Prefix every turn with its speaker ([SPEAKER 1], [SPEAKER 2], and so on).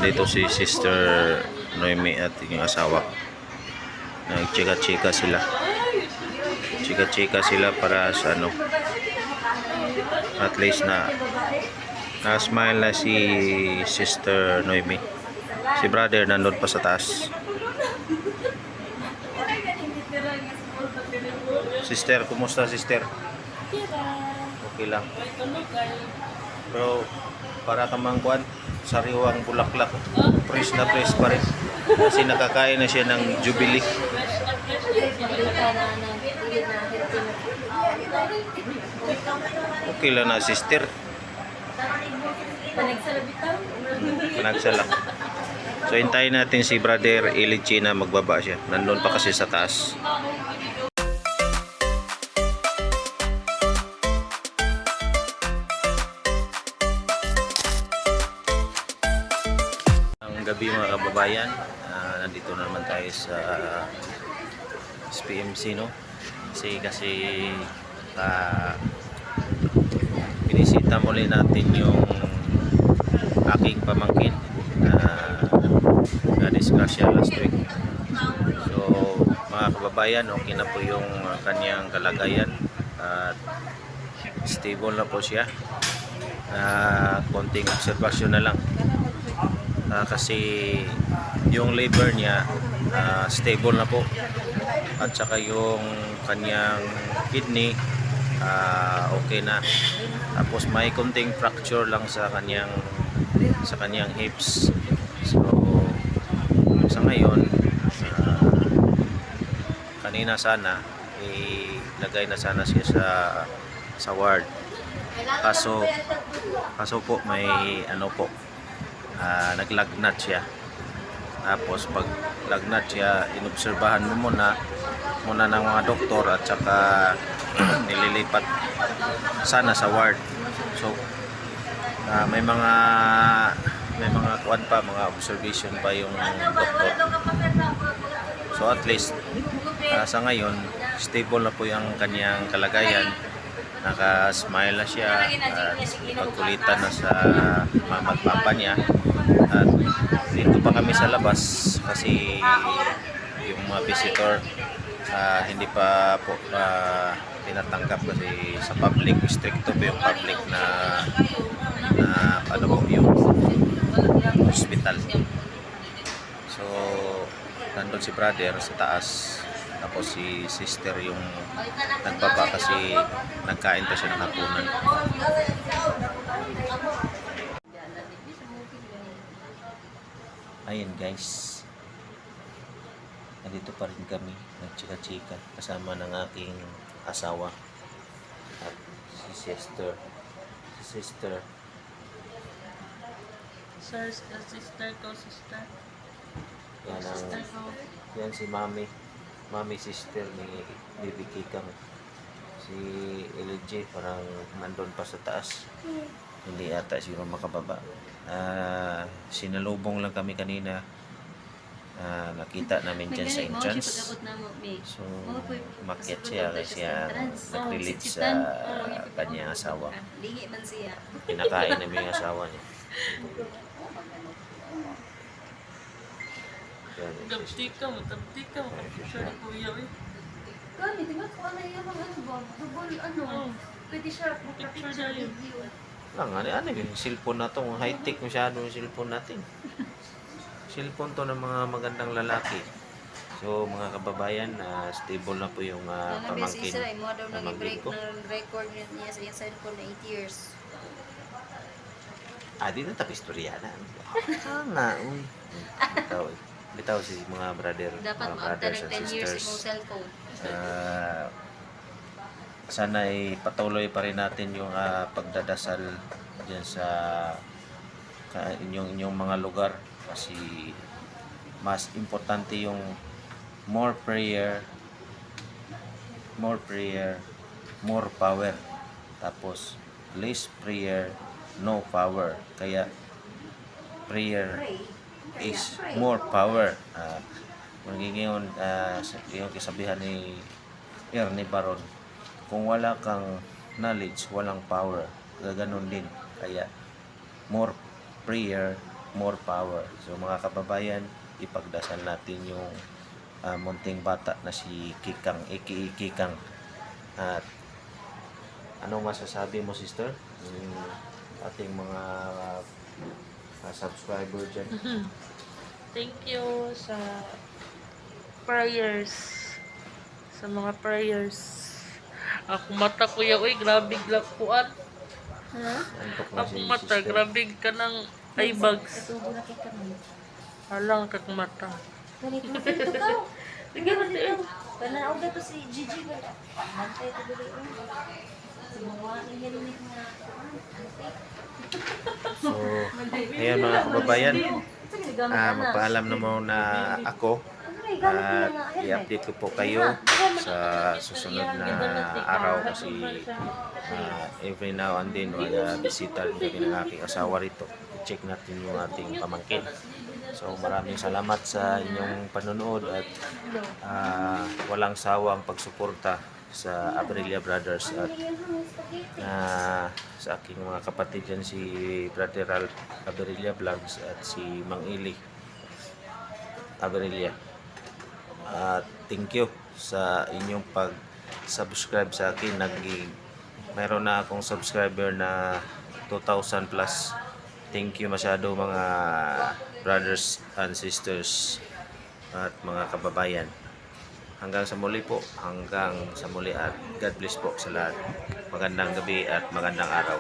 [SPEAKER 1] Dito si Sister Noemi at yung asawa. Nagchika-chika sila. Chika-chika sila para sa ano. At least na-smile na si Sister Noemi. Si brother nandun pa sa taas. Sister, kumusta sister? Okay lang. Pero para ka mangkuan, sariwang bulaklak. Fresh na fresh pa rin. Kasi nakakain na siya ng Jubilee. Okay lang na sister. Panagsalak. So hintayin natin si brother Ilichi na magbaba siya. Nandun pa kasi sa taas. Gabi mga kababayan, nandito na naman tayo sa SPMC, no? Kasi binisita muli natin yung aking pamangkin na disgrasya last week. So mga kababayan, okay na po yung kanyang kalagayan at stable na po siya. Konting observasyon na lang. Kasi yung liver niya stable na po at saka yung kanyang kidney okay na, tapos may konting fracture lang sa kanyang hips. So sa ngayon kanina sana ilagay na sana siya sa ward, kaso po may ano po, naglagnat siya. Tapos pag lagnat siya, inobserbahan mo muna ng mga doktor at saka nililipat sana sa ward. So may mga kuan pa, mga observation pa yung doktor. So at least sa ngayon stable na po yung kanyang kalagayan. Naka-smile na siya at pagkulitan na sa mama at papa niya. At dito pa kami sa labas kasi yung mga visitor hindi pa po tinatanggap kasi sa public, stricto po yung public na ano po yung hospital. So nandun si brother sa taas, tapos si sister yung nagbaba kasi nagkain pa siya ng hapunan. Ayun guys, nandito pa rin kami, nagchika-chika kasama ng aking asawa at si sister. Sister yan si mami sister ni Baby Kikang. Si LJ parang nandun pa sa taas, hindi ata siguro makababa. Sinalubong lang kami kanina, nakita namin dyan sa entrance. So umakyat siya kasi nag-relate sa kanyang asawa. Pinakain namin yung asawa niya.
[SPEAKER 2] Tabtika mo, picture ni Kuya eh.
[SPEAKER 3] Gani, tingnan ko ano yung ba? Double pwede siya
[SPEAKER 2] Picture yun.
[SPEAKER 1] Ano yung cellphone na to, high-tech masyado yung cellphone natin. Cellphone to ng mga magandang lalaki. So mga kababayan, stable na po yung pamangkin ko.
[SPEAKER 3] Nag-record niya sa yung cellphone na 8 years.
[SPEAKER 1] Di na tapos istorya na. Nga, uy. Bitaw si mga brother,
[SPEAKER 3] Dapat
[SPEAKER 1] mga brothers and
[SPEAKER 3] 10 years
[SPEAKER 1] sisters.
[SPEAKER 3] yung cellphone.
[SPEAKER 1] Sana ay patuloy pa rin natin yung pagdadasal dyan sa inyong mga lugar, kasi mas importante yung more prayer, more power. Tapos less prayer, no power. Kaya prayer is more power. Magiging yung kasabihan ni Ernie Baron, kung wala kang knowledge, walang power. gaganon din. Kaya more prayer, more power. So mga kababayan, ipagdasal natin yung munting bata na si Kikang, aka Kikang. At anong masasabi mo, sister? Yung ating mga subscriber dyan.
[SPEAKER 2] Thank you sa prayers. Sa mga prayers. Ako mata kuya, uy, grabe glagpuan.
[SPEAKER 3] Ha?
[SPEAKER 1] Antok na
[SPEAKER 2] Ako
[SPEAKER 1] si
[SPEAKER 2] mata,
[SPEAKER 1] sister.
[SPEAKER 2] grabe ka ng eye bags.
[SPEAKER 3] Katubo na kay kami.
[SPEAKER 2] Halang kag mata.
[SPEAKER 3] Ganito mo dito ka.
[SPEAKER 2] Sige, mati.
[SPEAKER 3] Pananaog na to si Gigi ba? Bantay ko dili. Sumuha ni helmet nga.
[SPEAKER 1] So, ayan mga kababayan,
[SPEAKER 3] Ito
[SPEAKER 1] magpaalam na muna ako at i-update ko po kayo sa susunod na araw kasi every now and then bisita rin kami ng aking asawa rito. I-check natin yung ating pamangkin. So maraming salamat sa inyong panonood at walang sawang pagsuporta sa Abrilia Brothers at sa aking mga kapatid dyan, si Brother Ralph Abrilia Vlogs at si Mang Ili Abrilia. At thank you sa inyong pag-subscribe sa akin. Mayroon na akong subscriber na 2,000 plus. Thank you masyado mga brothers and sisters at mga kababayan. Hanggang sa muli po, hanggang sa muli at God bless po sa lahat. Magandang gabi at magandang araw.